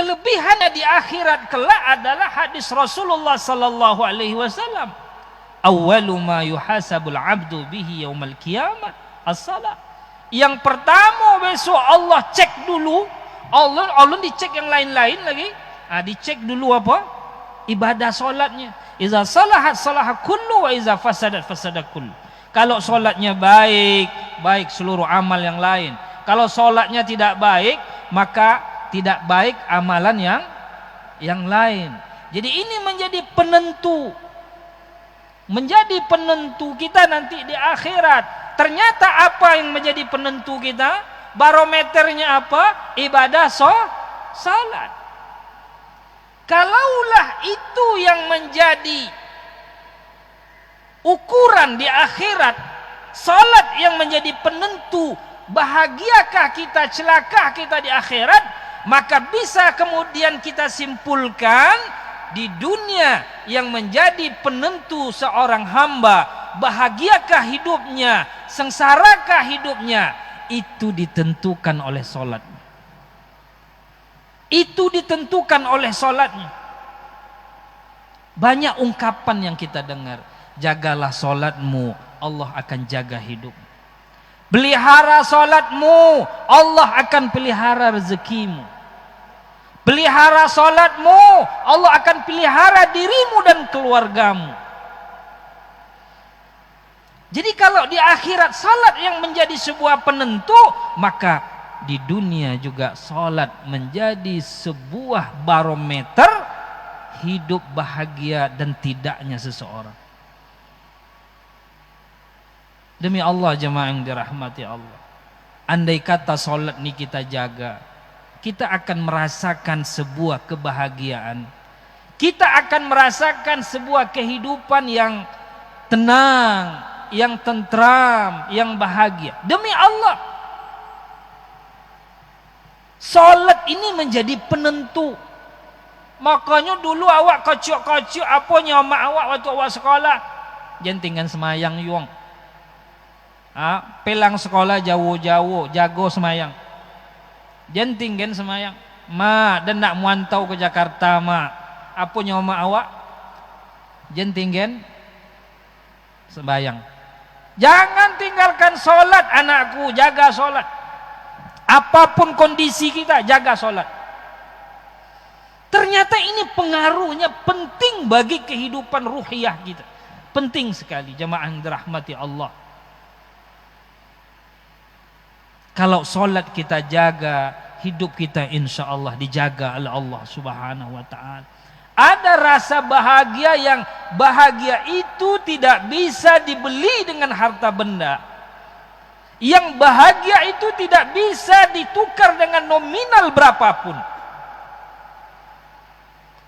kelebihannya di akhirat kelak adalah hadis Rasulullah sallallahu alaihi wasallam. Awwalu ma yuhasabul 'abdu bihi yaumal qiyamah as-shalah. Yang pertama besok Allah cek dulu, Allah dicek yang lain-lain lagi. Dicek dulu apa? Ibadah solatnya. Iza salahat salaha kullu wa iza fasadat fasada kullu. Kalau solatnya baik, baik seluruh amal yang lain. Kalau solatnya tidak baik, maka tidak baik amalan yang lain. Jadi ini menjadi penentu. Menjadi penentu kita nanti di akhirat. Ternyata apa yang menjadi penentu kita? Barometernya apa? Ibadah salat. Kalaulah itu yang menjadi ukuran di akhirat, salat yang menjadi penentu bahagiakah kita, celakah kita di akhirat, maka bisa kemudian kita simpulkan di dunia yang menjadi penentu seorang hamba, bahagiakah hidupnya, sengsarakah hidupnya, itu ditentukan oleh salat. Itu ditentukan oleh salatnya. Banyak ungkapan yang kita dengar, jagalah salatmu, Allah akan jaga hidup. Pelihara salatmu, Allah akan pelihara rezekimu. Pelihara salatmu, Allah akan pelihara dirimu dan keluargamu. Jadi kalau di akhirat salat yang menjadi sebuah penentu, maka di dunia juga salat menjadi sebuah barometer hidup bahagia dan tidaknya seseorang. Demi Allah jemaah yang dirahmati Allah, andai kata salat ini kita jaga, kita akan merasakan sebuah kebahagiaan. Kita akan merasakan sebuah kehidupan yang tenang, yang tentram, yang bahagia. Demi Allah, salat ini menjadi penentu. Makanya dulu awak kocok-kocok apa nyamak awak waktu awak sekolah, jentingan semayang yuang. Pelang sekolah jauh-jauh, jago semayang. Jentingan semayang. Ma, dan nak muantau ke Jakarta ma. Apa nyamak awak? Jentingan sembayang. Jangan tinggalkan salat anakku, jaga salat. Apapun kondisi kita, jaga salat. Ternyata ini pengaruhnya penting bagi kehidupan ruhiyah kita. Penting sekali jemaah yang dirahmati Allah. Kalau salat kita jaga, hidup kita insya Allah dijaga oleh Allah Subhanahu wa ta'ala. Ada rasa bahagia yang bahagia itu tidak bisa dibeli dengan harta benda. Yang bahagia itu tidak bisa ditukar dengan nominal berapapun.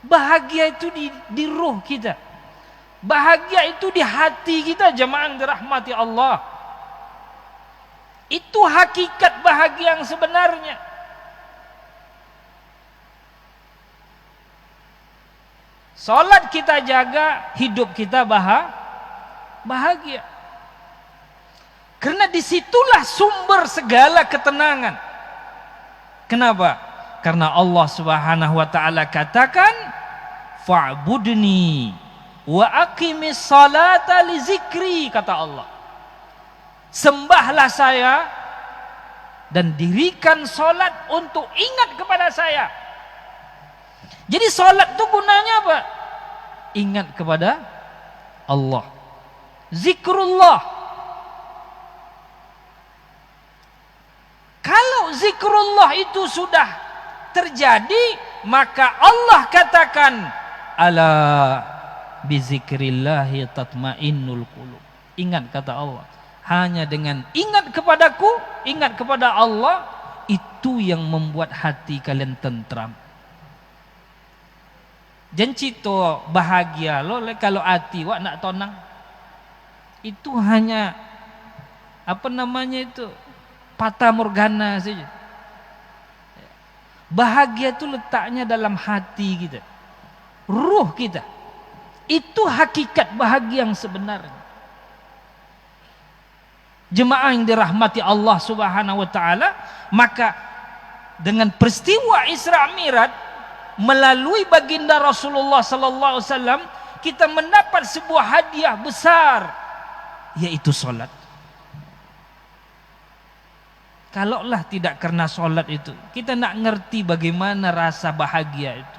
Bahagia itu di ruh kita. Bahagia itu di hati kita jemaah yang dirahmati Allah. Itu hakikat bahagia yang sebenarnya. Salat kita jaga, hidup kita bahagia. Karena disitulah sumber segala ketenangan. Kenapa? Karena Allah Subhanahu wa ta'ala katakan, fa'budni wa aqimis salata li zikri, kata Allah. Sembahlah saya dan dirikan salat untuk ingat kepada saya. Jadi salat itu gunanya apa? Ingat kepada Allah. Zikrullah. Kalau zikrullah itu sudah terjadi, maka Allah katakan, ala bizikrillahi tatmainnul qulub. Ingat kata Allah, hanya dengan ingat kepadaku, ingat kepada Allah, itu yang membuat hati kalian tentram. Jencito bahagia lo kalau hati wak nak tonang. Itu hanya apa namanya itu, fata morgana saja. Bahagia itu letaknya dalam hati kita, ruh kita. Itu hakikat bahagia yang sebenarnya. Jemaah yang dirahmati Allah Subhanahu wa ta'ala, maka dengan peristiwa Isra Mi'raj melalui baginda Rasulullah sallallahu alaihi wasallam kita mendapat sebuah hadiah besar, yaitu salat. Kalaulah tidak karena salat itu, kita nak ngerti bagaimana rasa bahagia itu.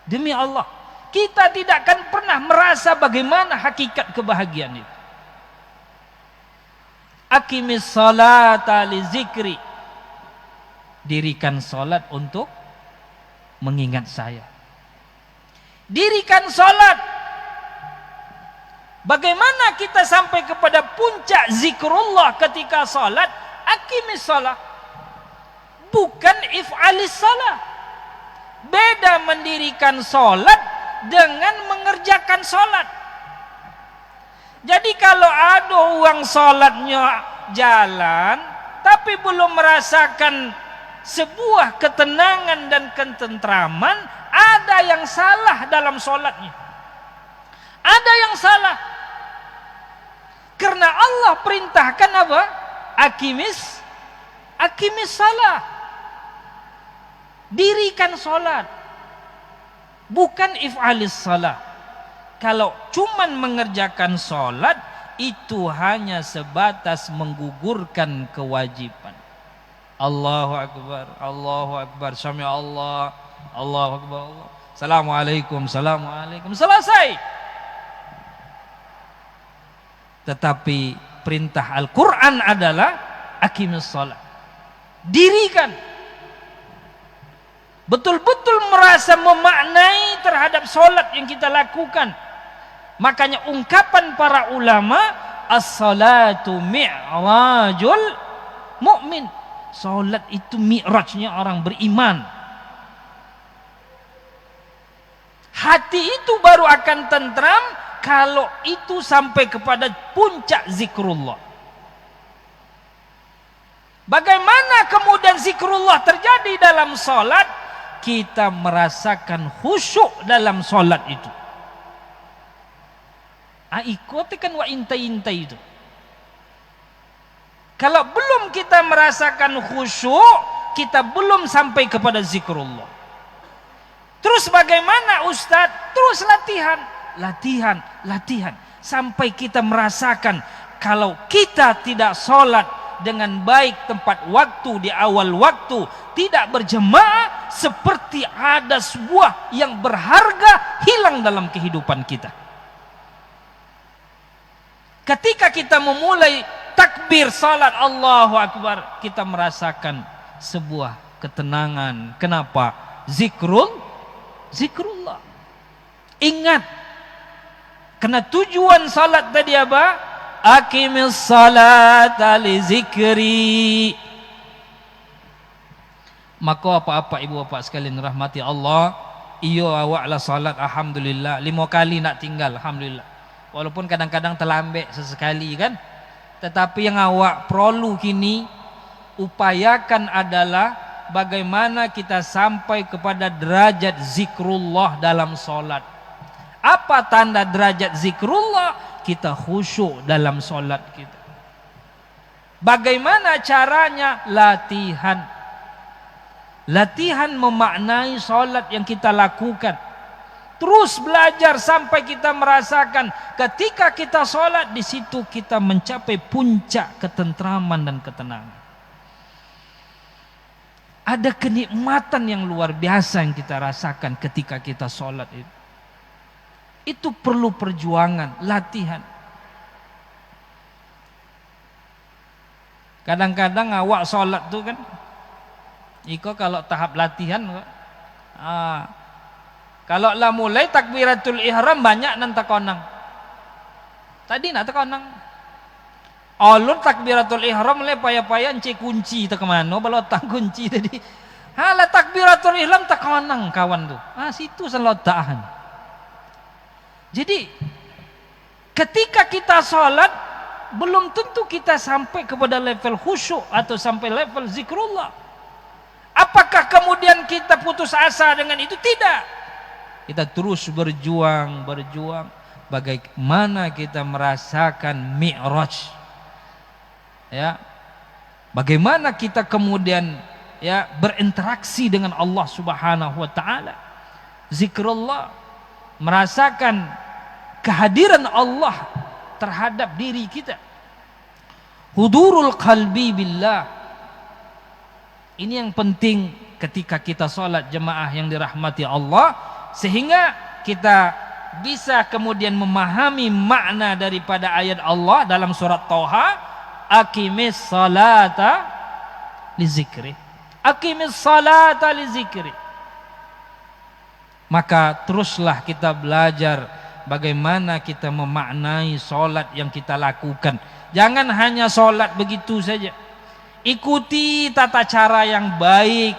Demi Allah, kita tidak akan pernah merasa bagaimana hakikat kebahagiaan itu. Aqimis salata li zikri. Dirikan salat untuk mengingat saya. Dirikan salat. Bagaimana kita sampai kepada puncak zikrullah ketika salat? Aqimis salat. Bukan if'alis salat. Beda mendirikan salat dengan mengerjakan salat. Jadi kalau ada uang salatnya jalan tapi belum merasakan sebuah ketenangan dan ketentraman, ada yang salah dalam salatnya. Ada yang salah. Karena Allah perintahkan apa? Aqimis salat. Dirikan salat. Bukan if'alis salat. Kalau cuman mengerjakan salat, itu hanya sebatas menggugurkan kewajiban. Allahu Akbar, Allahu Akbar, Sami Allah, Allahu Akbar, Allah. Assalamualaikum, Assalamualaikum, selesai. Tetapi perintah Al-Quran adalah aqimus salat. Dirikan. Betul-betul merasa memaknai terhadap salat yang kita lakukan. Makanya ungkapan para ulama, as-salatu mi'rajul mu'min. Salat itu mi'rajnya orang beriman. Hati itu baru akan tentram kalau itu sampai kepada puncak zikrullah. Bagaimana kemudian zikrullah terjadi dalam salat? Kita merasakan khusyuk dalam salat itu. Ikotikan wa intai-intai itu. Kalau belum kita merasakan khusyuk, kita belum sampai kepada zikrullah. Terus bagaimana Ustaz? Terus latihan, latihan, latihan. Sampai kita merasakan kalau kita tidak sholat dengan baik tempat waktu di awal waktu, tidak berjemaah, seperti ada sebuah yang berharga hilang dalam kehidupan kita. Ketika kita memulai takbir salat Allahu Akbar, kita merasakan sebuah ketenangan. Kenapa? Zikrullah. Ingat, karena tujuan salat tadi apa? Aqimis salata li zikri. Maka apa-apa ibu bapak sekalian rahmati Allah, iyo awaklah salat alhamdulillah 5 kali nak tinggal alhamdulillah. Walaupun kadang-kadang terlambat sesekali kan. Tetapi yang awak perlu kini upayakan adalah bagaimana kita sampai kepada derajat zikrullah dalam solat. Apa tanda derajat zikrullah? Kita khusyuk dalam solat kita. Bagaimana caranya? Latihan. Latihan memaknai solat yang kita lakukan. Terus belajar sampai kita merasakan ketika kita sholat, di situ kita mencapai puncak ketentraman dan ketenangan. Ada kenikmatan yang luar biasa yang kita rasakan ketika kita sholat itu. Itu perlu perjuangan, latihan. Kadang-kadang awak sholat tuh kan, iko kalau tahap latihan, kalau lah mulai takbiratul ihram banyak nan takonang. Tadi nak takonang. Alun takbiratul ihram le paya-paya ence kunci tak kemana balot tak kunci tadi. Hala takbiratul ihram takonang kawan tu. Situ selotaan. Jadi ketika kita salat belum tentu kita sampai kepada level khusyuk atau sampai level zikrullah. Apakah kemudian kita putus asa dengan itu? Tidak. Kita terus berjuang. Bagaimana kita merasakan mi'raj. Ya. Bagaimana kita kemudian ya berinteraksi dengan Allah Subhanahu wa taala. zikrullah, merasakan kehadiran Allah terhadap diri kita. Hudurul qalbi billah. Ini yang penting ketika kita sholat jemaah yang dirahmati Allah, sehingga kita bisa kemudian memahami makna daripada ayat Allah dalam surat Thaha, aqimis salata li zikri. Aqimis salata li zikri. Maka teruslah kita belajar bagaimana kita memaknai sholat yang kita lakukan. Jangan hanya sholat begitu saja. Ikuti tata cara yang baik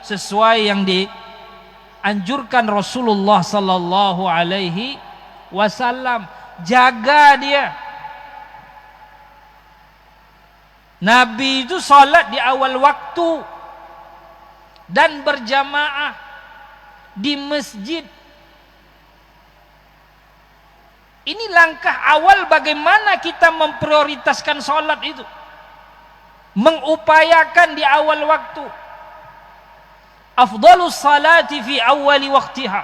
sesuai yang dianjurkan Rasulullah sallallahu alaihi wasallam. Jaga dia. Nabi itu sholat di awal waktu dan berjamaah di masjid. Ini langkah awal bagaimana kita memprioritaskan sholat itu, mengupayakan di awal waktu. Afdalus salati fi awali waqtiha.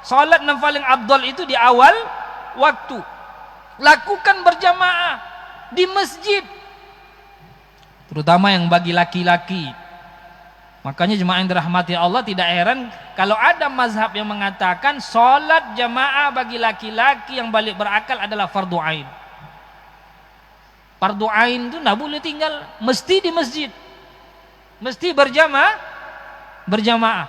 Salat yang paling afdal itu di awal waktu. Lakukan berjamaah di masjid, terutama yang bagi laki-laki. Makanya jemaah yang dirahmati Allah, tidak heran kalau ada mazhab yang mengatakan salat jamaah bagi laki-laki yang balik berakal adalah fardu ain. Fardu ain itu tidak boleh tinggal, mesti di masjid, mesti berjamaah.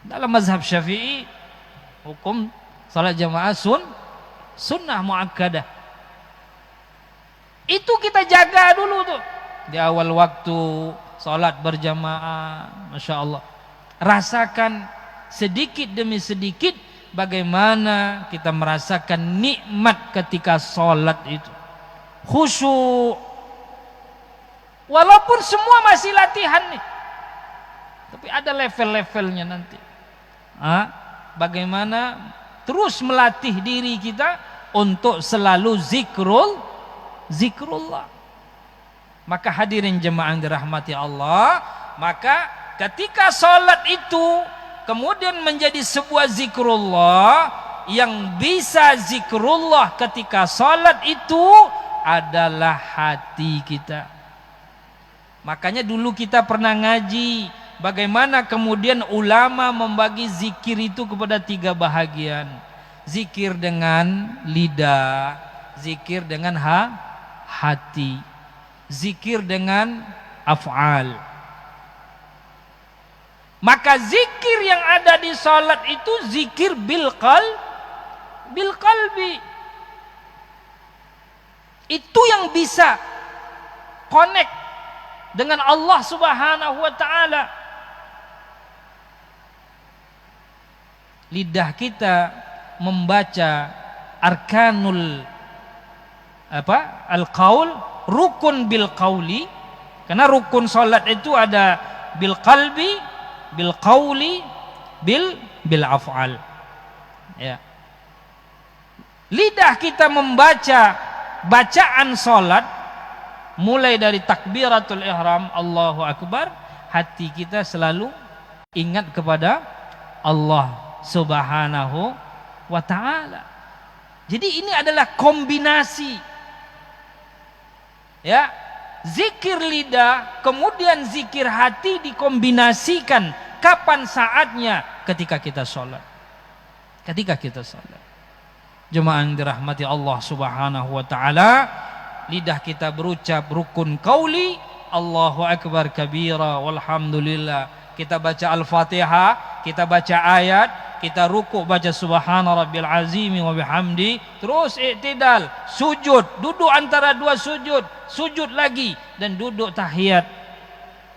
Dalam mazhab Syafi'i, hukum salat jamaah sunnah muakkadah. Itu kita jaga dulu tuh di awal waktu salat berjamaah. Masya Allah, rasakan sedikit demi sedikit bagaimana kita merasakan nikmat ketika salat itu, khusyuk. Walaupun semua masih latihan nih, tapi ada level-levelnya nanti. Bagaimana terus melatih diri kita untuk selalu zikrullah. Maka hadirin jemaah yang dirahmati Allah, maka ketika sholat itu kemudian menjadi sebuah zikrullah, yang bisa zikrullah ketika sholat itu adalah hati kita. Makanya dulu kita pernah ngaji bagaimana kemudian ulama membagi zikir itu kepada 3 bahagian. Zikir dengan lidah, zikir dengan hati, zikir dengan af'al. Maka zikir yang ada di salat itu zikir bil qalbi. Itu yang bisa connect dengan Allah Subhanahu wa taala. Lidah kita membaca arkanul al-qaul, rukun bil qauli, karena rukun salat itu ada bil qalbi, bil qauli, bil af'al. Ya. Lidah kita membaca bacaan salat mulai dari takbiratul ihram, Allahu akbar, hati kita selalu ingat kepada Allah Subhanahu wa ta'ala. Jadi ini adalah kombinasi, ya, zikir lidah kemudian zikir hati dikombinasikan. Kapan saatnya? Ketika kita sholat. Jemaah yang dirahmati Allah Subhanahu wa ta'ala, lidah kita berucap rukun qauli, Allahu akbar kabira walhamdulillah. Kita baca Al-Fatihah, kita baca ayat, kita rukuk baca subhana rabbil azimi wa bihamdi, terus i'tidal, sujud, duduk antara 2 sujud, sujud lagi, dan duduk tahiyat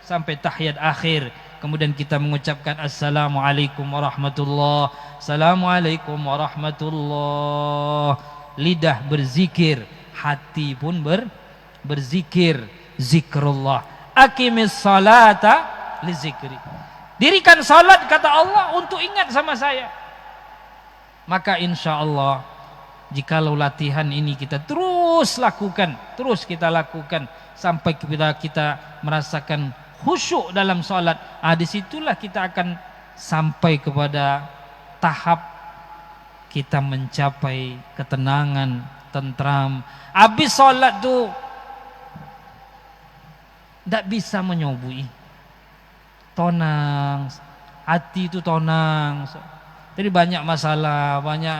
sampai tahiyat akhir. Kemudian kita mengucapkan assalamualaikum warahmatullah, assalamualaikum warahmatullah. Lidah berzikir, hati pun berzikir, zikrullah. Aqimis salata li zikri. Dirikan salat, kata Allah, untuk ingat sama saya. Maka insya Allah, jikalau latihan ini kita terus kita lakukan sampai kita merasakan khusyuk dalam salat, disitulah kita akan sampai kepada tahap kita mencapai ketenangan, tentram. Habis sholat tuh tidak bisa menyobui, tonang, hati itu tonang. Jadi banyak masalah, banyak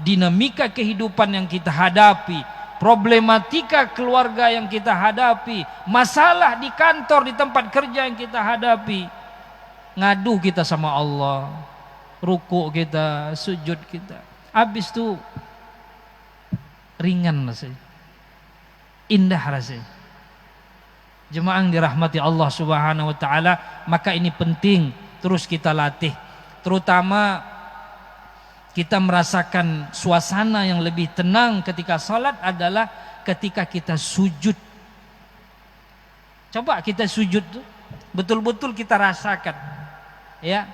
dinamika kehidupan yang kita hadapi, problematika keluarga yang kita hadapi, masalah di kantor, di tempat kerja yang kita hadapi. Ngadu kita sama Allah, rukuk kita, sujud kita, habis itu ringan rasanya, indah rasanya. Jemaah yang dirahmati Allah Subhanahu wa taala, maka ini penting terus kita latih. Terutama kita merasakan suasana yang lebih tenang ketika salat adalah ketika kita sujud. Coba kita sujud tuh, betul-betul kita rasakan, ya.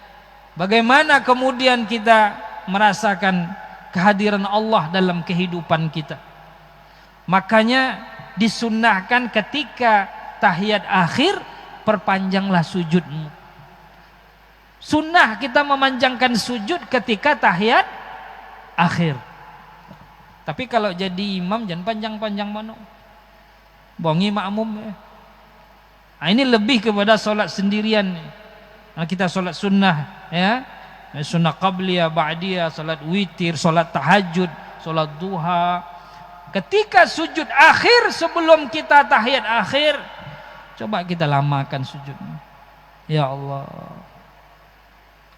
Bagaimana kemudian kita merasakan kehadiran Allah dalam kehidupan kita. Makanya disunnahkan ketika tahiyat akhir, perpanjanglah sujudmu. Sunnah kita memanjangkan sujud ketika tahiyat akhir. Tapi kalau jadi imam jangan panjang-panjang mana. Bongi makmum. Nah, ini lebih kepada solat sendirian. Nah, kita solat sunnah, ya, sunnah qabliyah, ba'diyah, solat witir, solat tahajud, solat duha. Ketika sujud akhir sebelum kita tahiyat akhir, coba kita lamakan sujudnya. Ya Allah,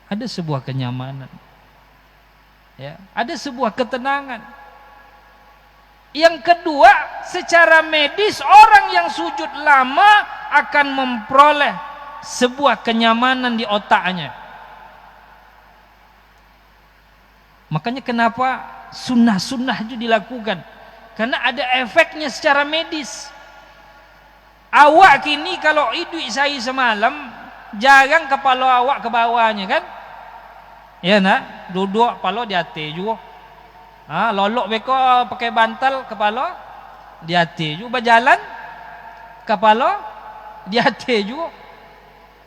ada sebuah kenyamanan, ya, ada sebuah ketenangan. Yang kedua, secara medis orang yang sujud lama akan memperoleh sebuah kenyamanan di otaknya. Makanya kenapa sunnah-sunnah itu dilakukan, karena ada efeknya secara medis. Awak kini kalau iduk saya semalam, jarang kepala awak ke bawahnya kan? Ya nak, duduk kepala di atas juga. Lolok beko pakai bantal, kepala di atas juga. Berjalan, kepala di atas juga.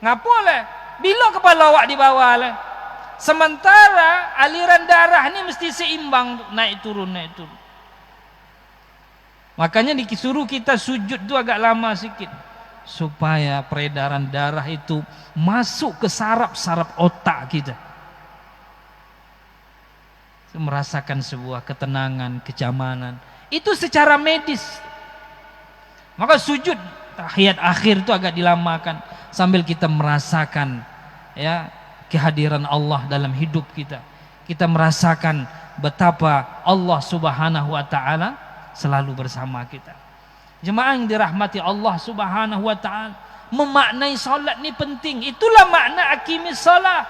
Ngapa le? Bila kepala awak di bawah le? Sementara aliran darah ni mesti seimbang, naik turun, naik turun. Makanya disuruh kita sujud tu agak lama sikit, supaya peredaran darah itu masuk ke saraf-saraf otak kita, merasakan sebuah ketenangan, kenyamanan. Itu secara medis. Maka sujud tahiyat akhir itu agak dilamakan sambil kita merasakan, ya, kehadiran Allah dalam hidup kita. Kita merasakan betapa Allah Subhanahu wa taala selalu bersama kita. Jemaah yang dirahmati Allah Subhanahu wa taala, memaknai salat ni penting. Itulah makna aqimis salat.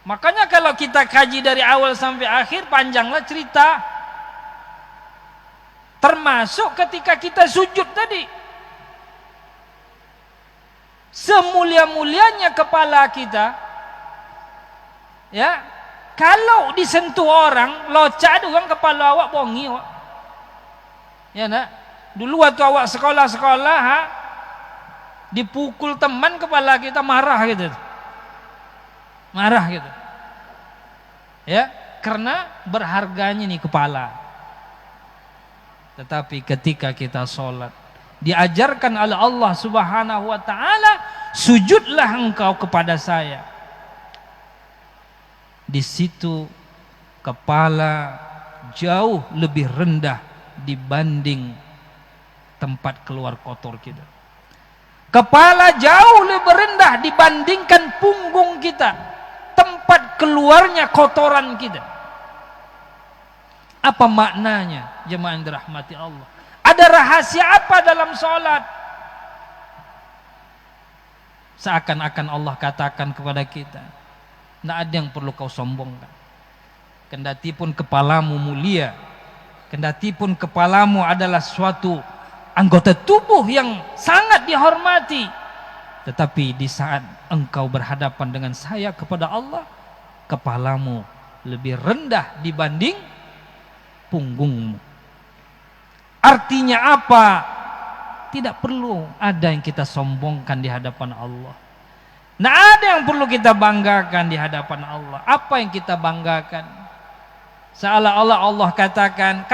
Makanya kalau kita kaji dari awal sampai akhir, panjanglah cerita. Termasuk ketika kita sujud tadi. Semulia-mulianya kepala kita, ya, kalau disentuh orang, locak tu kan kepala awak bongi awak. Ya nak, dulu waktu awak sekolah-sekolah, dipukul teman kepala kita marah gitu. Marah gitu. Ya, karena berharganya nih kepala. Tetapi ketika kita sholat, diajarkan oleh Allah Subhanahu wa taala, sujudlah engkau kepada saya. Di situ kepala jauh lebih rendah dibanding tempat keluar kotor kita. Kepala jauh lebih rendah dibandingkan punggung kita, tempat keluarnya kotoran kita. Apa maknanya, jemaah yang dirahmati Allah? Ada rahasia apa dalam sholat? Seakan-akan Allah katakan kepada kita, tidak ada yang perlu kau sombongkan. Kendati pun kepalamu mulia, kendati pun kepalamu adalah suatu anggota tubuh yang sangat dihormati, tetapi di saat engkau berhadapan dengan saya kepada Allah, kepalamu lebih rendah dibanding punggungmu. Artinya apa? Tidak perlu ada yang kita sombongkan di hadapan Allah. Nah, ada yang perlu kita banggakan di hadapan Allah. Apa yang kita banggakan? Seolah-olah Allah katakan,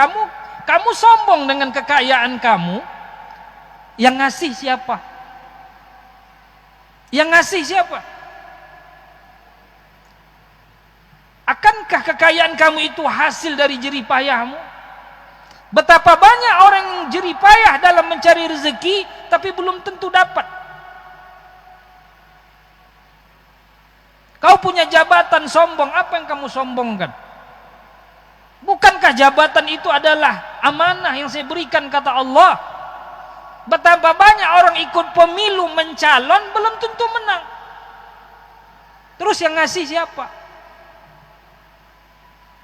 kamu sombong dengan kekayaan kamu. Yang ngasih siapa? Yang ngasih siapa? Akankah kekayaan kamu itu hasil dari jerih payahmu? Betapa banyak orang yang jerih payah dalam mencari rezeki, tapi belum tentu dapat. Kau punya jabatan sombong, apa yang kamu sombongkan? Bukankah jabatan itu adalah amanah yang saya berikan, kata Allah? Betapa banyak orang ikut pemilu mencalon, belum tentu menang. Terus yang ngasih siapa?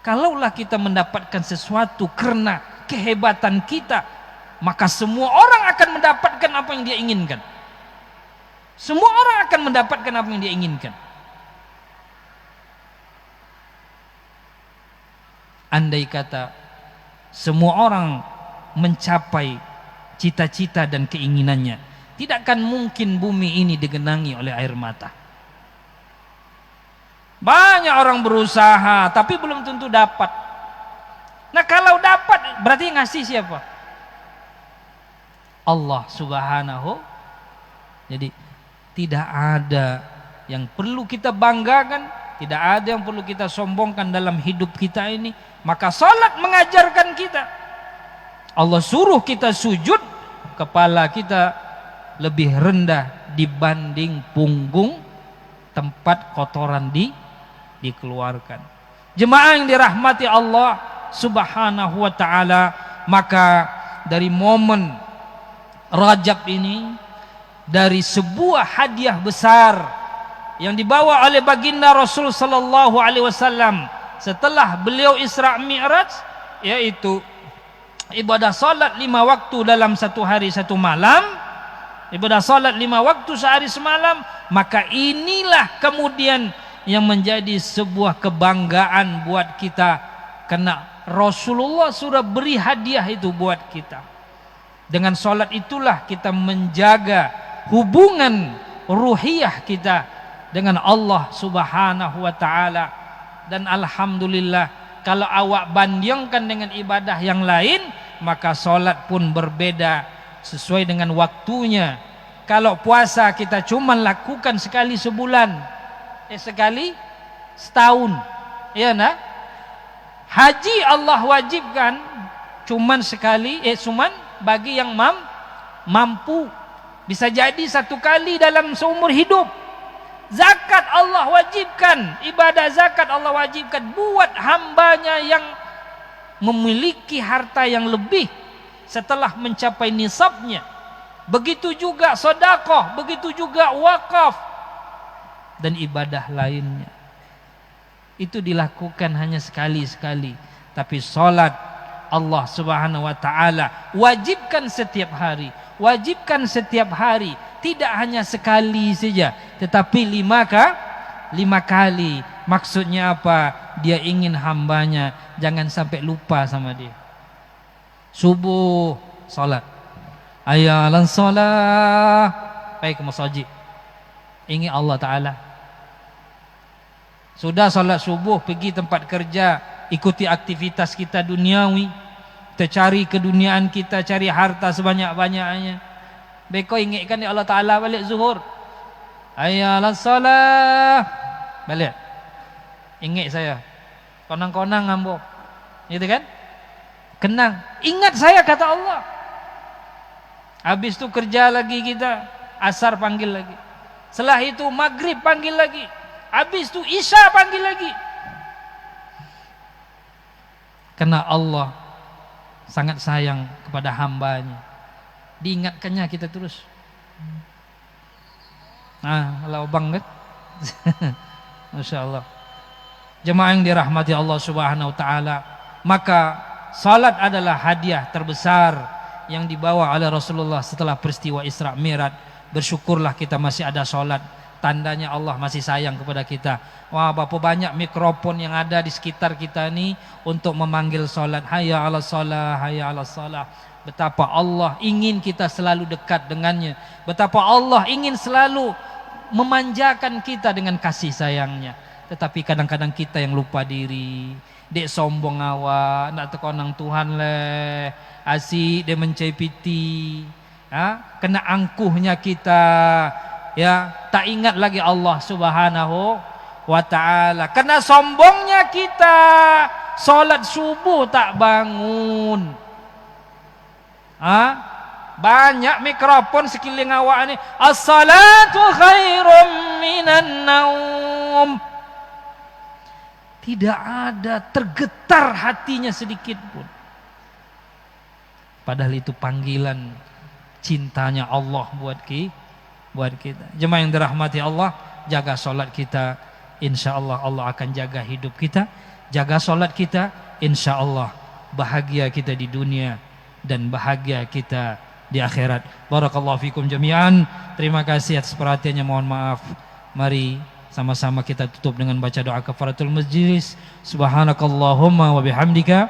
Kalaulah kita mendapatkan sesuatu karena kehebatan kita, maka semua orang akan mendapatkan apa yang dia inginkan. Semua orang akan mendapatkan apa yang dia inginkan. Andai kata semua orang mencapai cita-cita dan keinginannya, tidak akan mungkin bumi ini digenangi oleh air mata. Banyak orang berusaha tapi belum tentu dapat. Nah, kalau dapat berarti ngasih siapa? Allah Subhanahu. Jadi tidak ada yang perlu kita banggakan, tidak ada yang perlu kita sombongkan dalam hidup kita ini. Maka salat mengajarkan kita, Allah suruh kita sujud, kepala kita lebih rendah dibanding punggung tempat kotoran dikeluarkan. Jemaah yang dirahmati Allah Subhanahu wa ta'ala, maka dari momen Rajab ini, dari sebuah hadiah besar yang dibawa oleh baginda Rasul sallallahu alaihi wasallam setelah beliau Isra Mi'raj, yaitu ibadah salat 5 waktu dalam satu hari satu malam, ibadah salat 5 waktu sehari semalam, maka inilah kemudian yang menjadi sebuah kebanggaan buat kita, karena Rasulullah sudah beri hadiah itu buat kita. Dengan salat itulah kita menjaga hubungan ruhiyah kita dengan Allah Subhanahu wa ta'ala. Dan alhamdulillah, kalau awak bandingkan dengan ibadah yang lain, maka solat pun berbeda sesuai dengan waktunya. Kalau puasa kita cuma lakukan sekali sebulan, sekali setahun, ya nah. Haji Allah wajibkan cuman sekali, cuman bagi yang mampu. Bisa jadi 1 kali dalam seumur hidup. Zakat Allah wajibkan, ibadah zakat Allah wajibkan buat hambanya yang memiliki harta yang lebih setelah mencapai nisabnya. Begitu juga sedekah, begitu juga wakaf dan ibadah lainnya. Itu dilakukan hanya sekali-sekali. Tapi salat Allah Subhanahu wa ta'ala wajibkan setiap hari. Wajibkan setiap hari. Tidak hanya sekali saja, tetapi 5 kali. Maksudnya apa? Dia ingin hambanya jangan sampai lupa sama dia. Subuh salat, ayalan salat, baik ke masjid, ingat Allah Ta'ala. Sudah salat subuh, pergi tempat kerja, ikuti aktivitas kita duniawi, kita cari keduniaan kita, cari harta sebanyak-banyaknya. Beko ingatkan ya Allah Ta'ala balik zuhur, ayalan salat, balik ingat saya, konang-konang ngambo, gitu kan, kenang, ingat saya kata Allah. Habis itu kerja lagi kita, asar panggil lagi, setelah itu maghrib panggil lagi, habis itu isya panggil lagi. Karena Allah sangat sayang kepada hambanya, diingatkannya kita terus. Nah, kalau banget. Masya Allah. Jemaah yang dirahmati Allah Subhanahu wa ta'ala, maka salat adalah hadiah terbesar yang dibawa oleh Rasulullah setelah peristiwa Isra Mi'raj. Bersyukurlah kita masih ada salat, tandanya Allah masih sayang kepada kita. Wah, berapa banyak mikrofon yang ada di sekitar kita ini untuk memanggil salat, hayya 'alas shalah, hayya 'alas shalah. Betapa Allah ingin kita selalu dekat dengannya, betapa Allah ingin selalu memanjakan kita dengan kasih sayangnya. Tetapi kadang-kadang kita yang lupa diri, dek sombong awak, nak tekonang Tuhan le, asik dia mencepiti, kena angkuhnya kita, ya tak ingat lagi Allah Subhanahu wa ta'ala. Kena sombongnya kita, solat subuh tak bangun. Banyak mikrofon sekeliling awak ni, as-salatu khairum minan naum. Tidak ada tergetar hatinya sedikit pun. Padahal itu panggilan cintanya Allah buat kita. Jemaah yang dirahmati Allah, jaga solat kita, insya Allah Allah akan jaga hidup kita. Jaga solat kita, insya Allah bahagia kita di dunia dan bahagia kita di akhirat. Barakallahu fikum jami'an. Terima kasih atas perhatiannya, mohon maaf. Mari sama-sama kita tutup dengan baca doa kafaratul majlis. Subhanakallahumma wa bihamdika